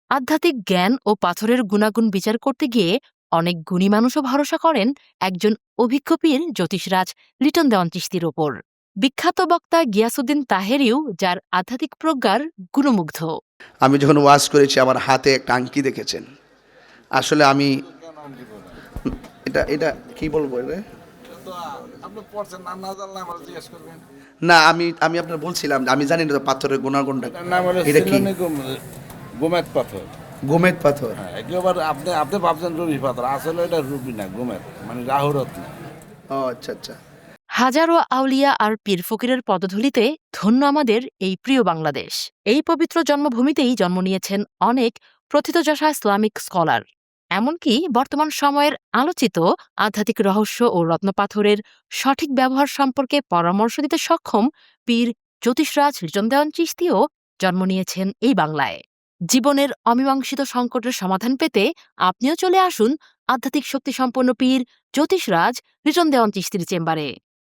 আধ্যাত্মিক জ্ঞান ও পাথরের গুণাগুণ বিচার করতে গিয়ে অনেক গুণী মানুষও ভরসা করেন একজন অভিজ্ঞ পীর জ্যোতিষরাজ লিটন দেওয়ান চিশতির ওপর। বিখ্যাত বক্তা গিয়াসউদ্দিন তাহেরিও যার আধ্যাত্মিক প্রজ্ঞার গুণমুগ্ধ। আমি যখন ওয়াজ করেছি আমার হাতে একটা আংটি দেখেছেন। আসলে আমি এটা এটা কি বলবো এটা না, আমি আমি আপনার বলছিলাম আমি জানি না তো পাথরের গুণাগুণটা। এটা কি গোমেদ পাথর? গোমেদ পাথর। হ্যাঁ, একেবারে আপনি আপনি ভাবছেন রুবি পাথর, আসলে এটা রুবি না, গোমেদ মানে রাহুরত্ন। ও আচ্ছা আচ্ছা। হাজারো আউলিয়া আর পীর ফকিরের পদধূলিতে ধন্য আমাদের এই প্রিয় বাংলাদেশ। এই পবিত্র জন্মভূমিতেই জন্ম নিয়েছেন অনেক প্রথিতযশা ইসলামিক স্কলার। এমনকি বর্তমান সময়ের আলোচিত আধ্যাত্মিক রহস্য ও রত্নপাথরের সঠিক ব্যবহার সম্পর্কে পরামর্শ দিতে সক্ষম পীর জ্যোতিষরাজ লিটন দেওয়ান চিশতিও জন্ম নিয়েছেন এই বাংলায়। জীবনের অমীমাংসিত সংকটের সমাধান পেতে আপনিও চলে আসুন আধ্যাত্মিক শক্তিসম্পন্ন পীর জ্যোতিষরাজ লিটন দেওয়ান চিশতির চেম্বারে।